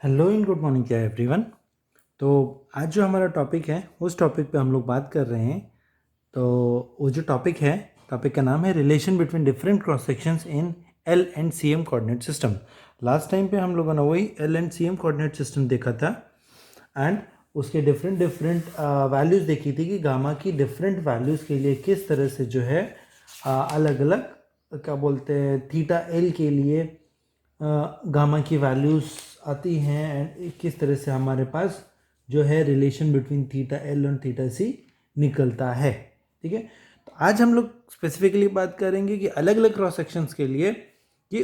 Hello in good morning क्या everyone. तो आज जो हमारा टॉपिक है उस टॉपिक पे हम लोग बात कर रहे हैं। तो वो जो टॉपिक का नाम है relation between different cross sections in L and C M coordinate system. Last time पे हम लोगों ने वही L and C M coordinate system देखा था एंड उसके डिफरेंट डिफरेंट वैल्यूज़ देखी थी कि गामा की डिफरेंट वैल्यूज़ के लिए किस तरह से जो है अलग अलग क्या बोलते हैं थीटा एल के लिए गामा की वैल्यूज़ आती हैं एंड किस तरह से हमारे पास जो है रिलेशन बिटवीन थीटा एल और थीटा सी निकलता है। ठीक है, तो आज हम लोग स्पेसिफिकली बात करेंगे कि अलग अलग क्रॉस सेक्शंस के लिए कि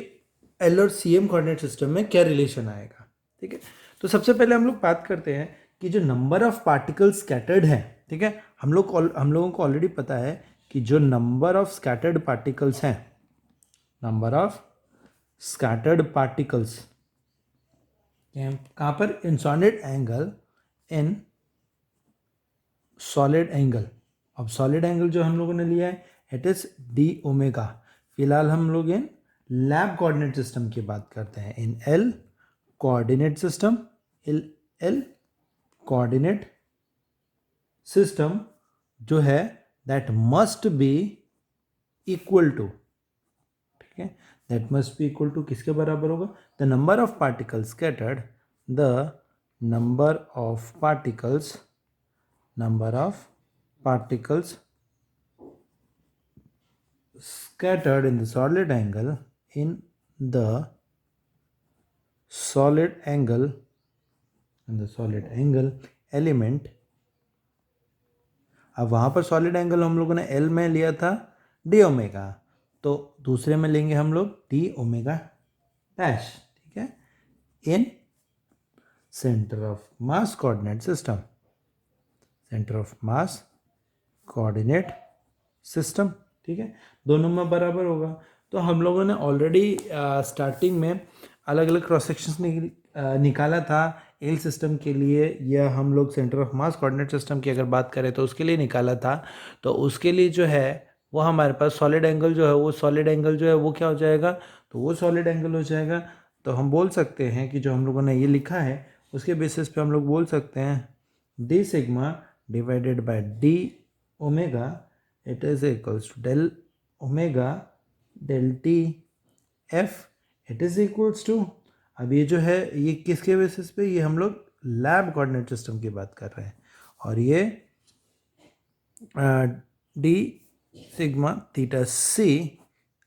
एल और सी एम कोऑर्डिनेट सिस्टम में क्या रिलेशन आएगा। ठीक है, तो सबसे पहले हम लोग बात करते हैं कि जो नंबर ऑफ पार्टिकल्स स्कैटर्ड है, ठीक है, हम लोगों को ऑलरेडी पता है कि जो नंबर ऑफ स्कैटर्ड पार्टिकल्स हैं, नंबर ऑफ स्कैटर्ड पार्टिकल्स कहाँ पर इन सॉलिड एंगल। अब सॉलिड एंगल जो हम लोगों ने लिया है इट इज डी ओमेगा। फिलहाल हम लोग इन लैब कोऑर्डिनेट सिस्टम की बात करते हैं, in L coordinate system, L coordinate system जो है that must be equal to, ठीक है, that must be equal to किसके बराबर होगा, the number of particles scattered, the number of particles scattered in the solid angle element. अब वहाँ पर सॉलिड एंगल हम लोगों ने एल में लिया था डी ओमेगा, तो दूसरे में लेंगे हम लोग डी ओमेगा डैश। ठीक है, in centre of mass coordinate system, ठीक है, दोनों में बराबर होगा। तो हम लोगों ने ऑलरेडी स्टार्टिंग में अलग अलग क्रॉस सेक्शंस निकाला था एल सिस्टम के लिए, या हम लोग centre of mass coordinate system की अगर बात करें तो उसके लिए निकाला था। तो उसके लिए जो है वो हमारे पास सॉलिड एंगल जो है वो क्या हो जाएगा, तो वो सॉलिड एंगल हो जाएगा। तो हम बोल सकते हैं कि जो हम लोगों ने ये लिखा है उसके बेसिस पे हम लोग बोल सकते हैं D sigma divided by D omega, it is equals to del omega del t f, it is equals to, अब ये जो है ये किसके बेसिस पे, ये हम लोग लैब कोऑर्डिनेट सिस्टम की बात कर रहे हैं, और ये डी सिग्मा थीटा सी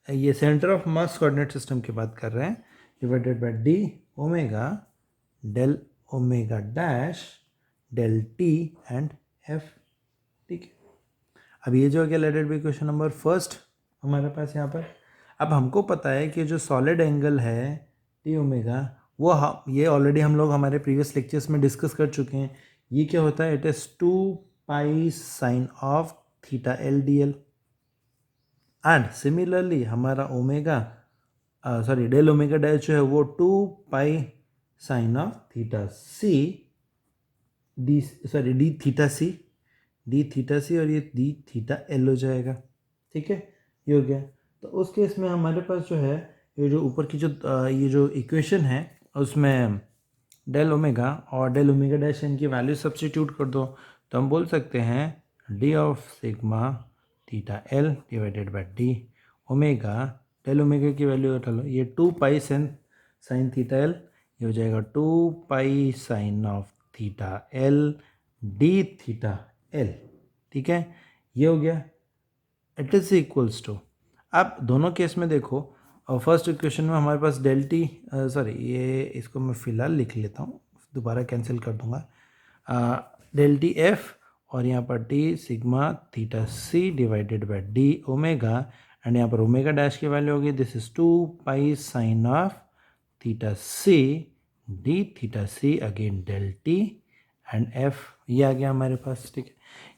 ये centre of mass coordinate system की बात कर रहे हैं, divided by D omega del omega dash del T and F. ठीक है, अब ये जो हो गया let it be question number first हमारे पास यहाँ पर। अब हमको पता है कि जो सॉलिड एंगल है टी ओमेगा वो ये ऑलरेडी हम लोग हमारे प्रीवियस लेक्चर्स में डिस्कस कर चुके हैं। ये क्या होता है, it is 2 pi sine of theta L D L, and similarly हमारा ओमेगा डेल ओमेगा डैश जो है वो 2 pi sine of theta C D theta C और ये डी थीटा एल हो जाएगा। ठीक है, ये हो गया। तो उस केस में हमारे पास जो है ये जो ऊपर की ये जो इक्वेशन है उसमें डेल ओमेगा और डेल ओमेगा डैश इनकी वैल्यू सब्स्टिट्यूट कर दो, तो हम बोल सकते हैं D of sigma theta L divided by D omega, del omega की वैल्यू उठा लो, ये 2 पाई साइन थीटा एल, ये हो जाएगा 2 pi sine of theta L D theta L. ठीक है, ये हो गया, इट इज इक्वल्स टू, अब दोनों केस में देखो, और फर्स्ट इक्वेशन में हमारे पास डेल टी ये इसको मैं फ़िलहाल लिख लेता हूँ, दोबारा कैंसिल कर दूंगा, डेल टी एफ और यहाँ पर T sigma theta C divided by D omega, and यहाँ पर ओमेगा डैश की वैल्यू होगी this is 2 pi sine of theta C D theta C again del T and F, ये आ गया हमारे पास। ठीक है,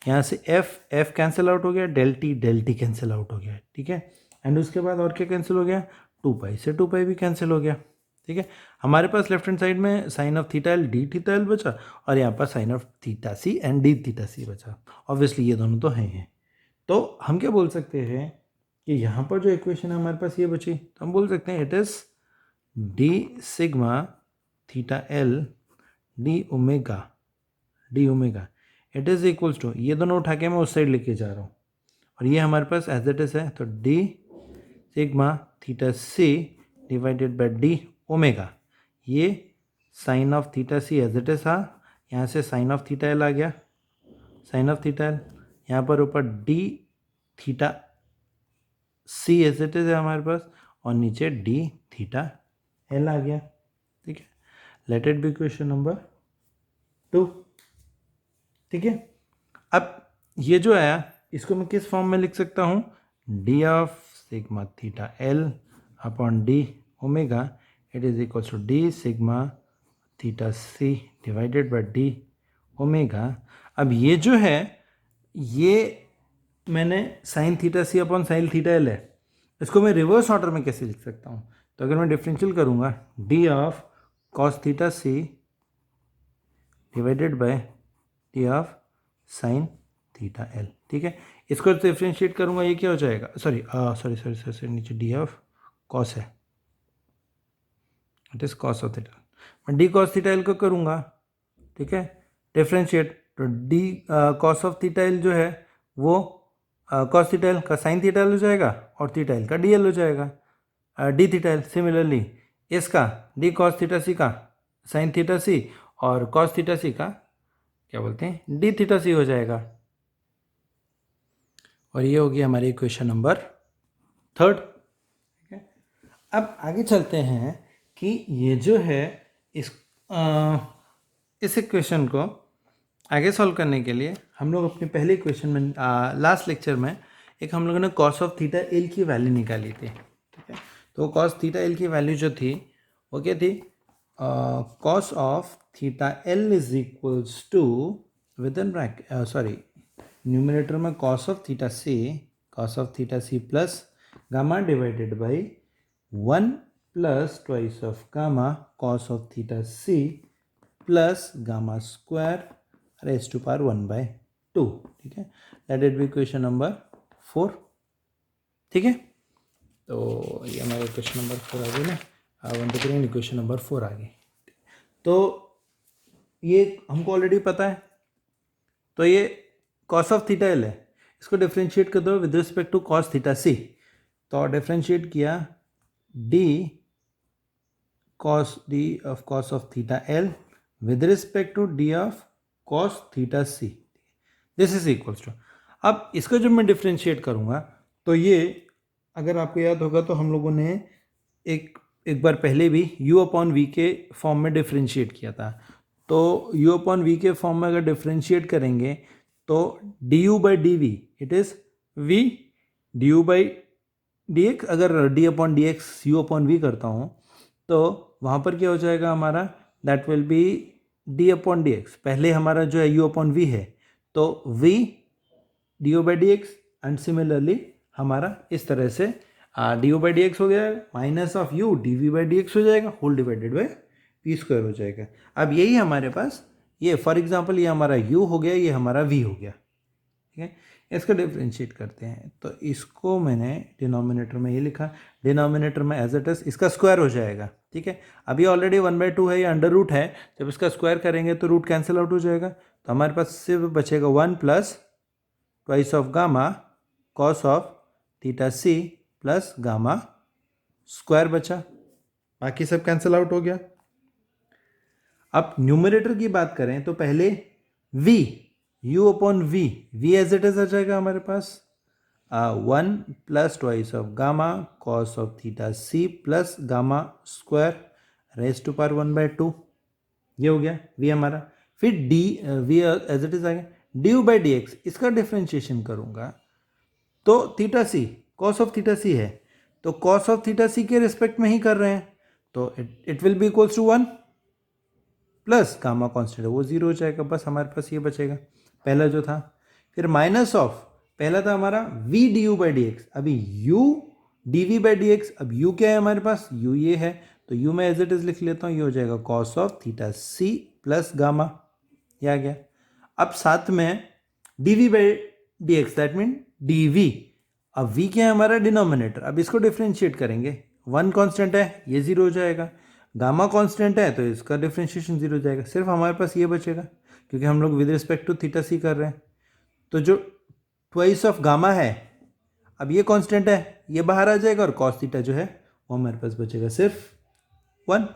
यहाँ से एफ कैंसिल आउट हो गया, डेल टी कैंसिल आउट हो गया। ठीक है, एंड उसके बाद और क्या कैंसिल हो गया, 2 पाई से 2 पाई भी कैंसिल हो गया। ठीक है, हमारे पास लेफ्ट हैंड साइड में sine of theta L D theta L बचा, और यहाँ पर sine of theta C and D theta C बचा। ऑब्वियसली ये दोनों तो हैं। तो हम क्या बोल सकते हैं कि यहाँ पर जो इक्वेशन है हमारे पास ये बची, तो हम बोल सकते हैं it is D sigma theta L D omega it is equals to, ये दोनों उठा के मैं उस साइड लेके जा रहा हूँ और ये हमारे पास एज इट इज है, तो D sigma theta C divided by D omega, ये sine of theta C as it is था, यहाँ से साइन ऑफ थीटा एल आ गया, साइन ऑफ थीटा एल, यहाँ पर ऊपर D theta C as it is है हमारे पास और नीचे डी थीटा एल आ गया। ठीक है, let it be question number 2। ठीक है, अब ये जो आया इसको मैं किस फॉर्म में लिख सकता हूँ, D of sigma theta L upon D omega it is equal to D sigma theta C divided by D omega. अब ये जो है ये मैंने sine theta C upon sine theta L है, इसको मैं रिवर्स ऑर्डर में कैसे लिख सकता हूँ, तो अगर मैं डिफरेंशियल करूँगा D of cos theta C divided by D of sine theta L. ठीक है, इसको डिफरेंशिएट करूँगा, ये क्या हो जाएगा, सॉरी नीचे डी ऑफ कॉस है, it is cos of theta, मैं डी कॉस थीटा एल को करूँगा। ठीक है, डिफरेंशिएट, तो D cos of theta L जो है वो कॉस थीटा एल का साइन थीटा एल हो जाएगा और थीटा एल का डी एल हो जाएगा, डी थीटा एल। सिमिलरली इसका डी कॉस थीटा सी का साइन थीटा सी और कॉस थीटा सी का क्या बोलते हैं, डी थीटा सी हो जाएगा। और ये होगी हमारी इक्वेशन नंबर 3। ठीक है, अब आगे चलते हैं कि ये जो है इस इक्वेशन को आगे सॉल्व करने के लिए हम लोग अपने पहले इक्वेशन में लास्ट लेक्चर में एक हम लोगों ने कॉस ऑफ थीटा एल की वैल्यू निकाली थी। ठीक है, तो कॉस थीटा एल की वैल्यू जो थी वो क्या थी, cos of theta L is equals to with in bracket, sorry numerator में cos of theta C plus gamma divided by 1 plus twice of gamma cos of theta C plus gamma square raise to power 1/2। ठीक है, let it be question number 4। ठीक है, तो ये हमारे question number 4 आ गई ना, क्वेश्चन नंबर 4 आ गई। तो ये हमको ऑलरेडी पता है, तो ये कॉस ऑफ थीटा एल है, इसको डिफ्रेंशिएट कर दो with respect to cos theta C, तो डिफ्रेंशिएट किया D of cos of theta L with respect to D of cos theta C, this is equals to, अब इसको जब मैं डिफ्रेंशिएट करूँगा तो ये अगर आपको याद होगा तो हम लोगों ने एक बार पहले भी u अपॉन वी के फॉर्म में डिफ्रेंशिएट किया था, तो u अपॉन वी के फॉर्म में अगर डिफ्रेंशिएट करेंगे तो du by D V it is v du by D X, अगर d upon D X U upon V करता हूँ तो वहाँ पर क्या हो जाएगा हमारा, that will be d upon D X, पहले हमारा जो है u अपॉन वी है तो v du by D x, and similarly हमारा इस तरह से du बाई डी एक्स हो गया minus of u dv by D X हो जाएगा whole divided by P square हो जाएगा। अब यही हमारे पास ये फॉर एग्जांपल ये हमारा u हो गया, ये हमारा v हो गया। ठीक है, इसका डिफ्रेंशिएट करते हैं, तो इसको मैंने डिनोमिनेटर में ये लिखा, डिनोमिनेटर में एज इट इज इसका स्क्वायर हो जाएगा। ठीक है, अभी ऑलरेडी 1/2 है, ये अंडर रूट है, जब इसका स्क्वायर करेंगे तो रूट कैंसिल आउट हो जाएगा, तो हमारे पास सिर्फ बचेगा 1 plus twice of gamma cos of theta C plus gamma square बचा, बाकी सब कैंसिल आउट हो गया। अब न्यूमरेटर की बात करें तो पहले v u upon v as it is आ जाएगा हमारे पास 1 plus twice of gamma cos of theta C plus gamma square raise to power 1/2, ये हो गया v हमारा। फिर d v as it is आ गया, डी बाई डी एक्स, इसका डिफ्रेंशिएशन करूँगा तो theta C cos of theta C है, तो कॉस ऑफ थीटा सी के रिस्पेक्ट में ही कर रहे हैं, तो it will be equals to 1 plus gamma constant है वो 0 हो जाएगा, बस हमारे पास ये बचेगा पहला जो था। फिर माइनस ऑफ पहला था हमारा v D U by D X, अभी u D V by D X, अब u क्या है हमारे पास, u ये है, तो u मैं एज इट इज लिख लेता हूँ, ये हो जाएगा cos of theta C plus gamma, ये आ गया। अब साथ में D V by D X that mean D V, अब v क्या है हमारा डिनोमिनेटर, अब इसको डिफ्रेंशिएट करेंगे, 1 कांस्टेंट है ये 0 हो जाएगा, गामा कांस्टेंट है तो इसका डिफरेंशिएशन 0 हो जाएगा, सिर्फ हमारे पास ये बचेगा क्योंकि हम लोग विद रिस्पेक्ट टू थीटा सी कर रहे हैं। तो जो ट्वाइस ऑफ गामा है, अब ये कांस्टेंट है, ये बाहर आ जाएगा और कॉस थीटा जो है वो हमारे पास बचेगा सिर्फ 1।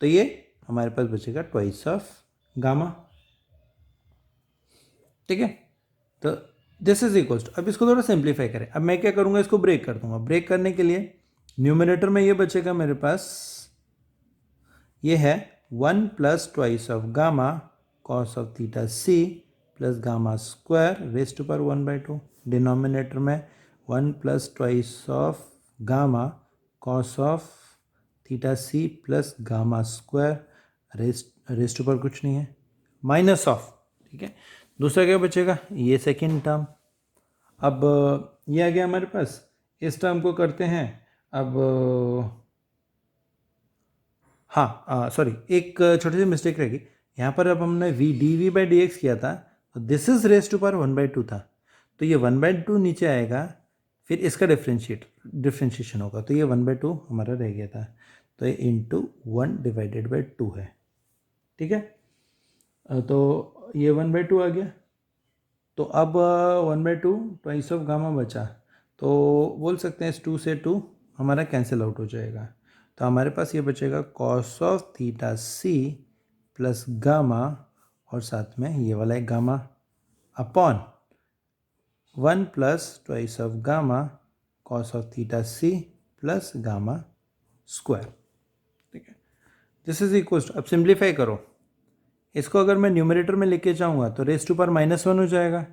तो ये हमारे पास बचेगा ट्वाइस ऑफ गामा। ठीक है, तो दिस इज इक्वल्स टू, अब इसको थोड़ा सिंप्लीफाई करें। अब मैं क्या करूँगा, इसको ब्रेक कर दूंगा। ब्रेक करने के लिए न्यूमरेटर में ये बचेगा मेरे पास, ये है 1 plus twice of gamma cos of theta C plus gamma square raise to power 1/2। Denominator में 1 plus twice of gamma cos of theta C plus gamma square raise to power कुछ नहीं है, माइनस ऑफ। ठीक है, दूसरा क्या बचेगा, ये सेकेंड टर्म। अब ये आ गया हमारे पास, इस टर्म को करते हैं। अब हाँ सॉरी, एक छोटी सी मिस्टेक रहेगी यहाँ पर। अब हमने dv/dx किया था, तो this is raise to power 1/2 था, तो ये 1/2 नीचे आएगा, फिर इसका डिफ्रेंशिएशन होगा, तो ये 1/2 हमारा रह गया था, तो ये इंटू 1/2 है। ठीक है, तो ये 1/2 आ गया। तो अब 1/2 ट्वाइस ऑफ गामा बचा, तो बोल सकते हैं इस 2 से 2 हमारा कैंसिल आउट हो जाएगा। तो हमारे पास ये बचेगा cos of theta C plus gamma, और साथ में ये वाला एक gamma upon 1 plus twice of gamma cos of theta C plus gamma square. ठीक है, दिस इज इक्वल टू, अब सिंप्लीफाई करो इसको। अगर मैं न्यूमरेटर में लेके जाऊँगा तो रेज टू पावर -1 हो जाएगा।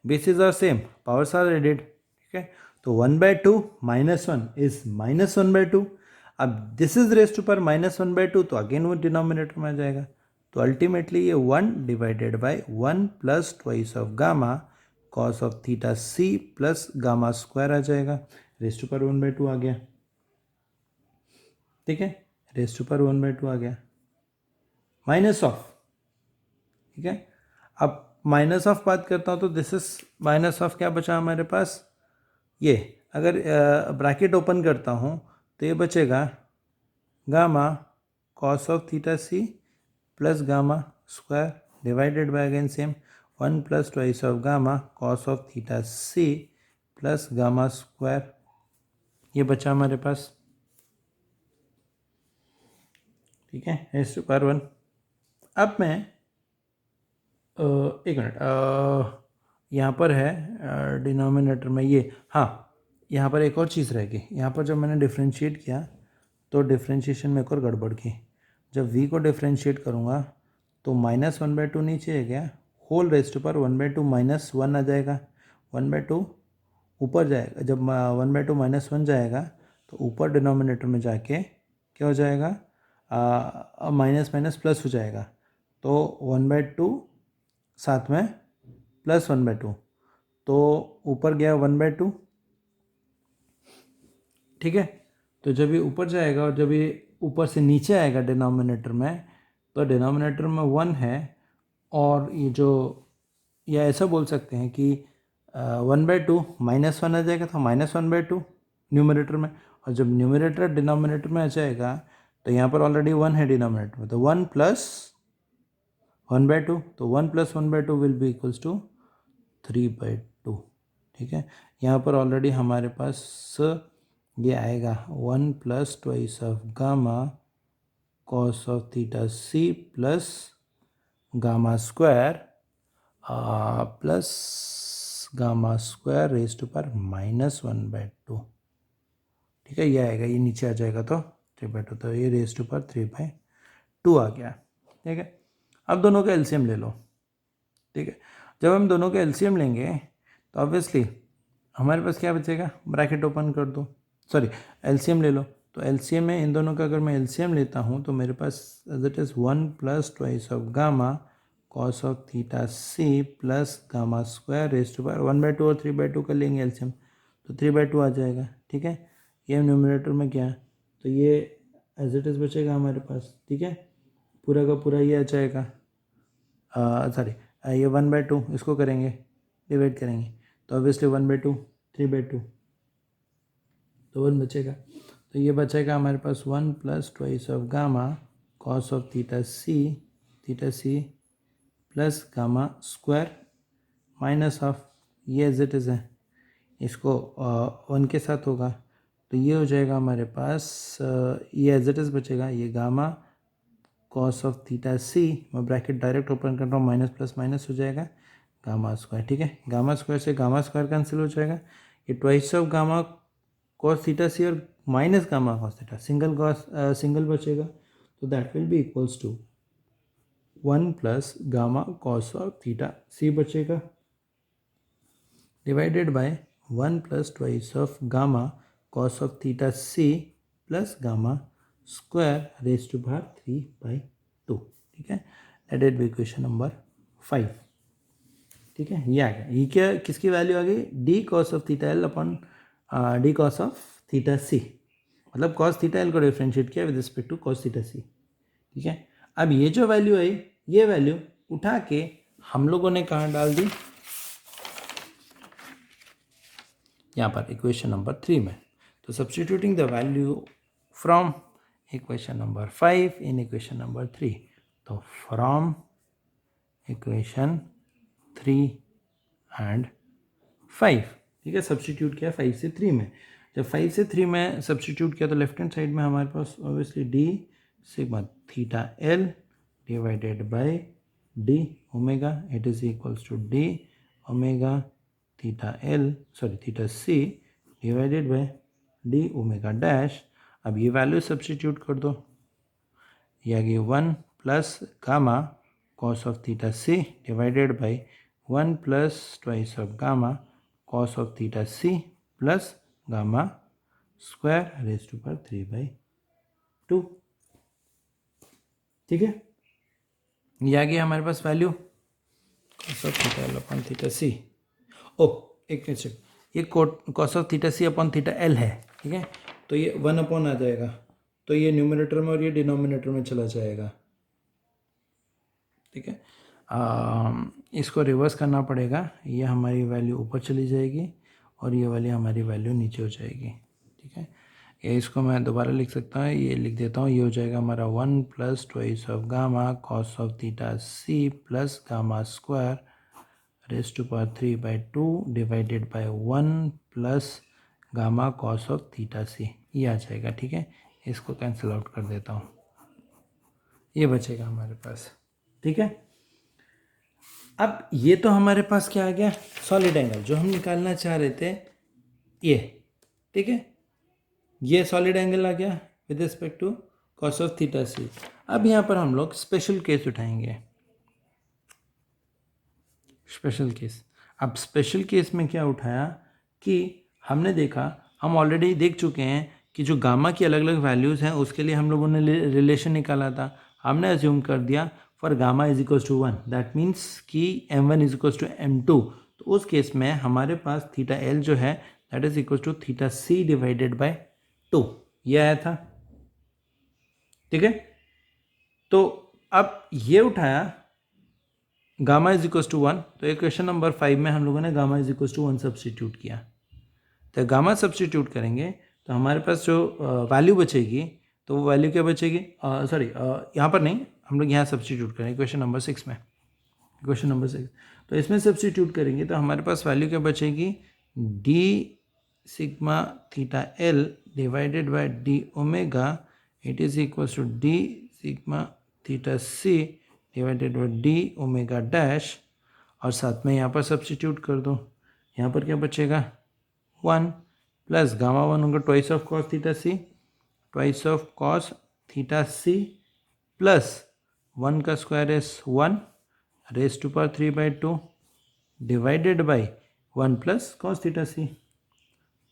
Basis are same, powers are added. ठीक है, तो 1/2 -1 इज -1/2। अब this is raise to power -1/2, तो अगेन वो डिनोमिनेटर में आ जाएगा। तो अल्टीमेटली ये 1/1 plus twice of gamma cos of theta C plus gamma square आ जाएगा, रेज टू पावर 1/2 आ गया। ठीक है, रेज टू पावर 1/2 आ गया, माइनस ऑफ। ठीक है, अब माइनस ऑफ बात करता हूँ तो दिस इज माइनस ऑफ, क्या बचा हमारे पास, ये अगर ब्रैकेट ओपन करता हूँ तो ये बचेगा gamma cos of theta C plus gamma square divided by again same 1 plus twice of gamma cos of theta C plus gamma square, ये बचा हमारे पास। ठीक है, रेज़ टू पावर 1। अब मैं एक मिनट, यहाँ पर है डिनोमिनेटर में ये, हाँ यहाँ पर एक और चीज़ रहेगी। यहाँ पर जब मैंने डिफ्रेंशिएट किया तो डिफ्रेंशिएशन में एक और गड़बड़ की। जब v को डिफ्रेंशिएट करूँगा तो -1/2 नीचे है गया, होल रेज टू पावर 1/2 -1 आ जाएगा। 1/2 ऊपर जाएगा, जब 1/2 -1 जाएगा तो ऊपर डिनोमिनेटर में जाके क्या हो जाएगा, माइनस माइनस प्लस हो जाएगा। तो 1/2 साथ में प्लस 1/2, तो ऊपर गया 1/2। ठीक है, तो जब ये ऊपर जाएगा और जब ये ऊपर से नीचे आएगा डिनोमिनेटर में, तो डिनोमिनेटर में 1 है, और ये जो, या ऐसा बोल सकते हैं कि 1/2 -1 आ जाएगा, तो -1/2 न्यूमरेटर में, और जब न्यूमरेटर डिनोमिनेटर में आ जाएगा तो यहाँ पर ऑलरेडी 1 है डिनोमिनेटर में, तो 1 प्लस 1/2, तो 1 plus 1/2 will be equals to 3/2। ठीक है, यहाँ पर ऑलरेडी हमारे पास ये आएगा 1 plus twice of gamma cos of theta C plus gamma square plus gamma square raise to power -1/2। ठीक है, ये आएगा, ये नीचे आ जाएगा तो 3/2, तो ये रेज टू पावर 3/2 आ गया। ठीक है, अब दोनों का एलसीएम ले लो। ठीक है, जब हम दोनों का एलसीएम लेंगे तो ऑब्वियसली हमारे पास क्या बचेगा, ब्रैकेट ओपन कर दो, सॉरी एलसीएम ले लो। तो एलसीएम में इन दोनों का अगर मैं एलसीएम लेता हूँ तो मेरे पास as it is 1 plus twice of gamma cos of theta C plus gamma square raise to power 1/2 और 3/2 कर लेंगे एलसीएम, तो 3/2 आ जाएगा। ठीक है, ये न्यूमरेटर में क्या है, तो ये एज इट इज़ बचेगा हमारे पास। ठीक है, पूरा का पूरा ये आ जाएगा, सॉरी ये 1/2 इसको करेंगे, डिवाइड करेंगे, तो ऑब्वियसली 1/2 3/2, तो 1 बचेगा। तो ये बचेगा हमारे पास 1 plus twice of gamma cos of theta C plus gamma square minus of ये एज इट इज़ है, इसको 1 के साथ होगा तो ये हो जाएगा हमारे पास ये एज इट इज़ बचेगा, ये गामा कॉस ऑफ थीटा सी, मैं ब्रैकेट डायरेक्ट ओपन कर रहा हूँ, माइनस प्लस माइनस हो जाएगा गामा स्क्वायर। ठीक है, गामा स्क्वायर से गामा स्क्वायर कैंसिल हो जाएगा, ये twice of gamma cos theta C और minus gamma cos theta, single बचेगा, तो that will be equals to 1 plus gamma cos of theta C बचेगा divided by 1 plus twice of gamma cos of theta C plus gamma square raise to power 3/2। ठीक है, that is equation number 5। ठीक है, ये आ गया, ये क्या किसकी वैल्यू आ गई, D cos of theta L upon D cos of theta C, मतलब कॉस थीटा एल को डिफ्रेंशिएट किया with respect to cos theta C. ठीक है, अब ये जो वैल्यू आई, ये वैल्यू उठा के हम लोगों ने कहाँ डाल दी, यहाँ पर इक्वेशन नंबर 3 में। तो substituting the value from equation number 5 in equation number 3, तो फ्रॉम इक्वेशन 3 एंड 5, ठीक है, सब्स्टिट्यूट किया 5 से 3 में। जब 5 से 3 में सब्स्टिट्यूट किया तो लेफ्ट हैंड साइड में हमारे पास obviously D sigma theta L divided by D omega, it is equals to D omega theta L theta C divided by D omega dash. अब ये वैल्यू सब्स्टिट्यूट कर दो, ये आ गई 1 plus gamma cos of theta C divided by 1 plus twice of gamma cos of theta C plus gamma square raise to power 3/2। ठीक है, ये आ गया हमारे पास value cos of theta L upon theta C. ओ एक मिनट, ये cos of theta C upon theta L है। ठीक है, तो ये 1 अपॉन आ जाएगा, तो ये न्यूमरेटर में और ये डिनोमिनेटर में चला जाएगा। ठीक है, इसको रिवर्स करना पड़ेगा, ये हमारी वैल्यू ऊपर चली जाएगी और ये वाली हमारी वैल्यू नीचे हो जाएगी। ठीक है, ये इसको मैं दोबारा लिख सकता हूँ, ये लिख देता हूँ, ये हो जाएगा हमारा 1 plus twice of gamma cos of theta C plus gamma square raise to power 3/2 divided by 1 plus gamma cos of theta C, ये आ जाएगा। ठीक है, इसको कैंसिल आउट कर देता हूँ, ये बचेगा हमारे पास। ठीक है, अब ये तो हमारे पास क्या आ गया, सॉलिड एंगल जो हम निकालना चाह रहे थे ये। ठीक है, ये सॉलिड एंगल आ गया with respect to cos of theta C. अब यहाँ पर हम लोग स्पेशल केस उठाएंगे, स्पेशल केस। अब स्पेशल केस में क्या उठाया कि हमने देखा, हम ऑलरेडी देख चुके हैं कि जो गामा की अलग अलग वैल्यूज़ हैं उसके लिए हम लोगों ने रिलेशन निकाला था। हमने अज्यूम कर दिया for gamma is equals to 1, that means कि m1 is equals to m2। तो उस केस में हमारे पास थीटा एल जो है that is equals to theta C divided by 2, ये आया था। ठीक है, तो अब ये उठाया गामा इज इक्वल्स टू 1, तो इक्वेशन नंबर 5 में हम लोगों ने gamma is equals to 1 substitute किया। तो गामा सब्स्टिट्यूट करेंगे तो हमारे पास जो वैल्यू बचेगी, तो वो वैल्यू क्या बचेगी, यहाँ पर नहीं, हम लोग यहाँ सब्स्टिट्यूट करें इक्वेशन नंबर 6 में, इक्वेशन नंबर 6। तो इसमें सब्स्टिट्यूट करेंगे तो हमारे पास वैल्यू क्या बचेगी, D sigma theta L divided by D omega, it is equals to D sigma theta C divided by D omega dash, और साथ में यहाँ पर सब्स्टिट्यूट कर दो। यहाँ पर क्या बचेगा, 1 प्लस गामा 1 होगा twice of cos theta C, twice of cos theta C plus 1 का square is 1 raise to power 3/2 divided by 1 plus cos theta C,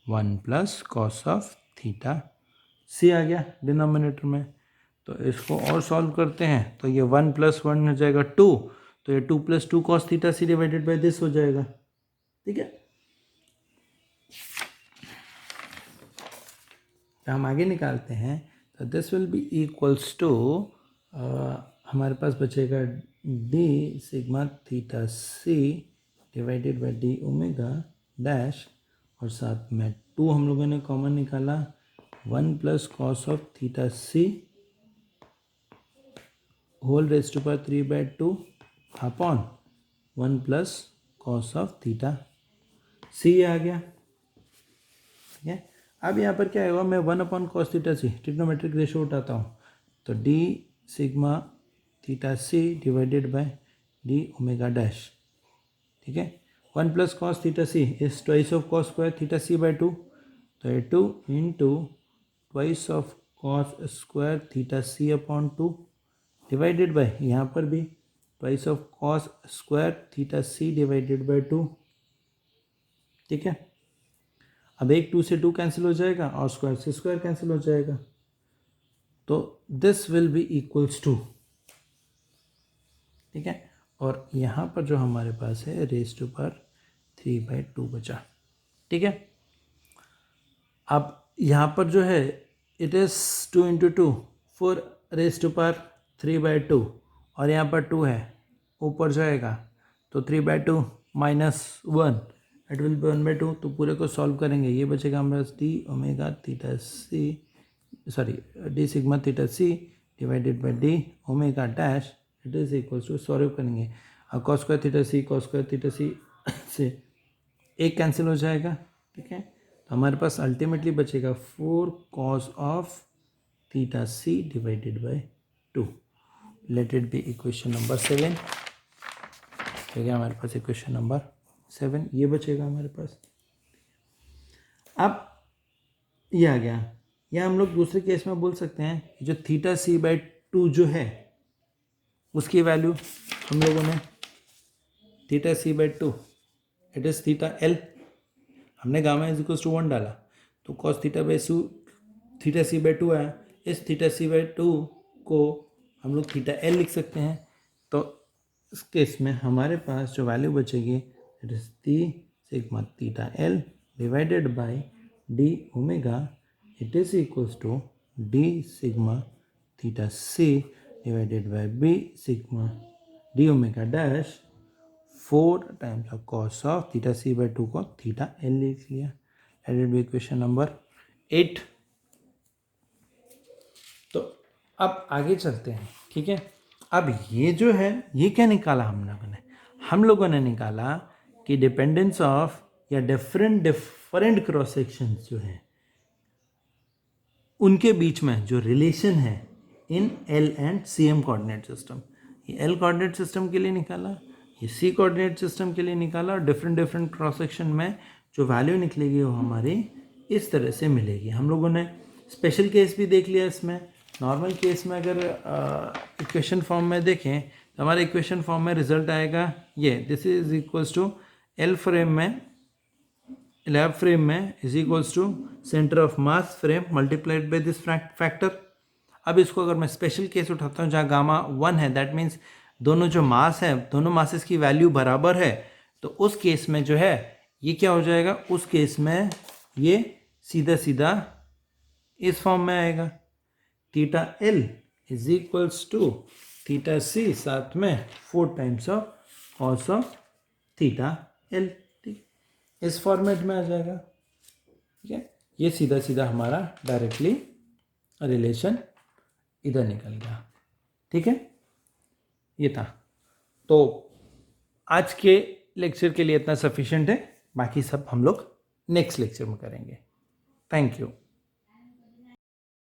1 plus cos of theta C आ गया डिनोमिनेटर में। तो इसको और सॉल्व करते हैं तो ये 1 प्लस 1 हो जाएगा 2, तो ये 2 plus 2 cos theta C divided by this हो जाएगा। ठीक है, तो हम आगे निकालते हैं, तो this will be equals to, हमारे पास बचेगा D sigma theta C divided by D omega dash, और साथ में 2 हम लोगों ने कॉमन निकाला, 1 plus cos of theta C whole raise to power 3/2 upon 1 plus cos of theta C आ गया। ठीक है, अब यहाँ पर क्या होगा, मैं 1 upon cos theta C trigonometric ratio उठाता हूँ, तो D sigma theta C divided by D omega dash. ठीक है, 1 plus cos theta C is twice of cos square theta C by 2, तो ये 2 into twice of cos square theta C upon 2 divided by यहाँ पर भी twice of cos square theta C divided by 2। ठीक है, अब एक 2 से 2 कैंसिल हो जाएगा और स्क्वायर से स्क्वायर कैंसिल हो जाएगा, तो this will be equals to. ठीक है, और यहाँ पर जो हमारे पास है रेज टू पावर 3/2 बचा। ठीक है, अब यहाँ पर जो है it is 2 into 2 4 raise to power 3/2 और यहाँ पर 2 है, ऊपर जाएगा तो 3/2 माइनस 1 इट विल बी 1/2। तो पूरे को सॉल्व करेंगे, ये बचेगा हमारे पास D omega theta C sorry D sigma theta C divided by D omega dash it is equals to, solve करेंगे और कॉस स्क्वायर थीटा सी से एक कैंसिल हो जाएगा। ठीक है, तो हमारे पास अल्टीमेटली बचेगा 4 cos of theta C divided by 2। Let it be equation number 7। ठीक है, हमारे पास इक्वेशन नंबर 7 ये बचेगा हमारे पास। अब ये आ गया, या हम लोग दूसरे केस में बोल सकते हैं जो थीटा सी बाय 2 जो है उसकी वैल्यू हम लोगों ने theta C by 2 it is theta L, हमने गामा इज इक्वल्स टू 1 डाला तो कॉस थीटा सी बाय 2 आया। इस थीटा सी बाय 2 को हम लोग थीटा एल लिख सकते हैं, तो इस केस में हमारे पास जो वैल्यू बचेगी it is D sigma theta L divided by D omega it is equals to D sigma theta C divided by B sigma D omega dash 4 times of cos of theta C by 2 को theta L लिख लिया। Let it be equation number 8। तो अब आगे चलते हैं। ठीक है, अब ये जो है ये क्या निकाला हम लोगों ने निकाला कि डिपेंडेंस ऑफ या डिफरेंट क्रॉस सेक्शंस जो है उनके बीच में जो रिलेशन है in L and C M coordinate system, ये एल कोऑर्डिनेट सिस्टम के लिए निकाला, ये सी कोऑर्डिनेट सिस्टम के लिए निकाला, और डिफरेंट क्रॉस सेक्शन में जो वैल्यू निकलेगी वो हमारी इस तरह से मिलेगी। हम लोगों ने स्पेशल केस भी देख लिया इसमें। नॉर्मल केस में अगर इक्वेशन फॉर्म में देखें तो हमारे इक्वेशन फॉर्म में रिजल्ट आएगा ये, this is equals to L frame में लैब फ्रेम में is equals to centre of mass frame multiplied by this factor. अब इसको अगर मैं स्पेशल केस उठाता हूँ जहाँ गामा 1 है, दैट मीन्स दोनों जो मास है दोनों मासेस की वैल्यू बराबर है, तो उस केस में जो है ये क्या हो जाएगा, उस केस में ये सीधा सीधा इस फॉर्म में आएगा, theta L is equals to theta C साथ में 4 times of cos of theta L. ठीक, इस फॉर्मेट में आ जाएगा। ठीक है, ये सीधा सीधा हमारा डायरेक्टली रिलेशन इधर निकल गया। ठीक है, ये था। तो आज के लेक्चर के लिए इतना सफिशिएंट है, बाकी सब हम लोग नेक्स्ट लेक्चर में करेंगे। Thank you.